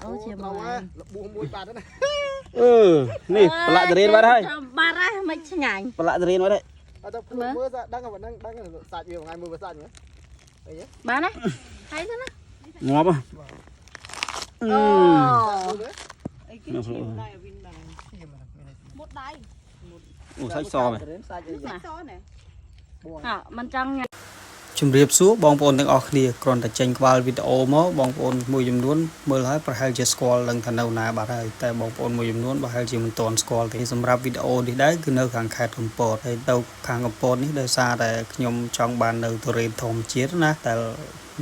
Ô chị mà buông môi bạt đó này. Nè, lạ từ đến vào đây. Ba ra mấy ngành. Lạ từ đến vào đây. Mưa ra đang sạch nhiều ngày mưa vừa sạch nữa. Ba này. Thấy thế nó. Ngọt à? Một đáy. Ủa sách so mày. Mình trong nhà. ជំរាបសួរបងប្អូនទាំងអស់គ្នាគ្រាន់តែចេញក្បាលវីដេអូមកបងប្អូនមួយចំនួនមើលហើយប្រហែលជាស្គាល់នឹងថានៅណាបាត់ហើយតែបងប្អូនមួយចំនួនប្រហែលជាមិនទាន់ស្គាល់ទេសម្រាប់វីដេអូនេះដែរគឺនៅខាងខេត្តកំពតហើយទៅខាងកំពតនេះដោយសារតែខ្ញុំចង់បាននៅទុរេនធម្មជាតិណាតែ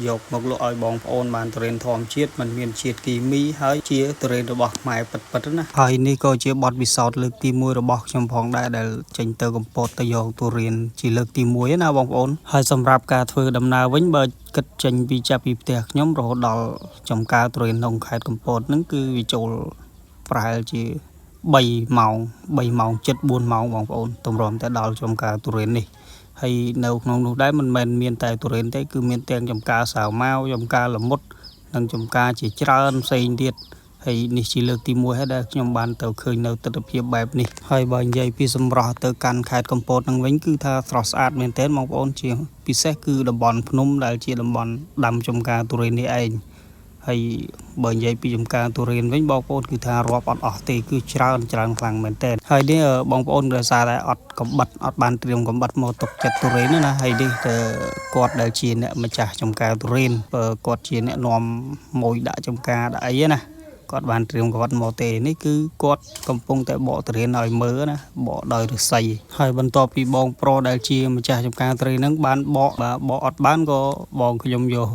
យកមកលក់ឲ្យបងប្អូនបានទុរេនធម្មជាតិมันមានជាតិគីមីហើយជាទុរេនរបស់ខ្មែរពិតៗណាហើយនេះក៏ជាបទពិសោធន៍លើកទី1របស់ខ្ញុំផងដែរដែលចេញទៅកំពតទៅយកទុរេនជាលើកទី1ណាបងប្អូនហើយសម្រាប់ការធ្វើដំណើរវិញបើគិតចេញពីចាប់ពីផ្ទះខ្ញុំរហូតដល់ចំការទុរេនក្នុងខេត្តកំពតហ្នឹងគឺវាចូលប្រហែលជា3ម៉ោងជិត4ម៉ោងបងប្អូនទម្រាំតែដល់ចំការទុរេននេះហើយនៅក្នុងនោះដែរមិនមែនមានតែទុរេនទេគឺមានទាំងចំការសាវម៉ាវចំការល្មុតនិងចំការជាច្រើនផ្សេងទៀតហើយនេះជាលើកទី1ហើយដែលខ្ញុំបានទៅឃើញនៅទស្សនវិជ្ជាបែបនេះហើយបើនិយាយពីសម្រស់ទៅកាន់ខេត្តកំពតនឹងវិញគឺថាស្រស់ស្អាតមែនទែនបងប្អូនជាពិសេសគឺតំបន់ភ្នំដែលជាតំបន់ដាំចំការទុរេននេះឯងហើយបើនិយាយពីចំការទុរេនវិញបងប្អូនគឺថារាប់អត់ទេគឺច្រើនខ្លាំងមែនទែនហើយនេះបងប្អូនដោយសារតែអត់កំបិតអត់បានត្រៀមកំបិតមកទុកចិត្តទុរេនណាហើយនេះគាត់ដែលជាអ្នកម្ចាស់ចំការទុរេនបើគាត់ជាអ្នកនាំម៉ួយដាក់ចំការដាក់អីណាគាត់បានត្រៀមគាត់មកទេនេះគឺគាត់កំពុងតែបកទុរេនឲ្យមើលណាបកដោយឫស្សីហើយបន្ទាប់ពីបងប្រុសដែលជាម្ចាស់ចំការទុរេនហ្នឹងបានបកអត់បានក៏បងខ្ញុំយក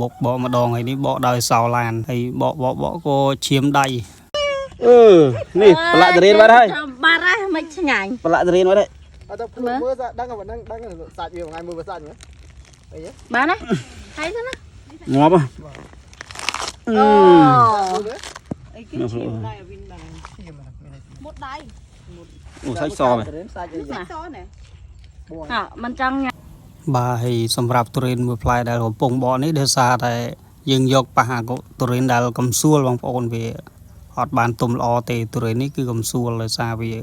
បកម្ដងហើយនេះបកដោយសោឡានហើយបកក៏ឈាមដៃនេះប្រឡាក់ទុរេនបាត់ហើយបាត់ហើយមិនឆ្ងាញ់ ប្រឡាក់ទុរេនបាត់ហើយmưa ra đang sạch nhiều ngày mưa vừa sạch nữa. Ba này. Thấy thế nó. Ngọt à? Một đáy. Ủa sách so mày. Mình trong nhà. បាទហើយសម្រាប់ទុរេនមួយផ្លែដែលកំពុងបកនេះដោយសារតែយើងយកប៉ះអាទុរេនដែលកំសួលបងប្អូនវាអត់បានទុំល្អទេទុរេននេះគឺកំសួលដោយសារវា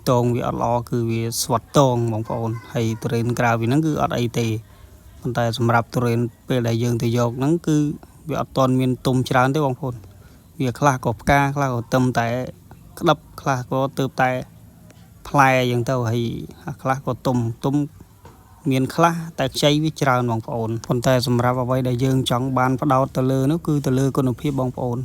តងវាអត់ល្អគឺវាស្វិតតងបងប្អូនហើយទុរេនក្រៅពីហ្នឹងគឺអត់អីទេប៉ុន្តែសម្រាប់ទុរេនពេលដែលយើងទៅយកហ្នឹងគឺវាអត់ទាន់មានទុំច្រើនទេបងប្អូនវាខ្លះក៏ផ្កាខ្លះក៏ទឹមតែក្តឹបខ្លះក៏ទើបតែផ្លែអញ្ចឹងទៅហើយខ្លះក៏ទុំមានខ្លះតែខ្ចីវាច្រើនបងប្អូនប៉ុន្តែសម្រាប់អ្វីដែលយើងចង់បានផ្ដោតទៅលើនោះគឺទៅលើគុណភាពបងប្អូន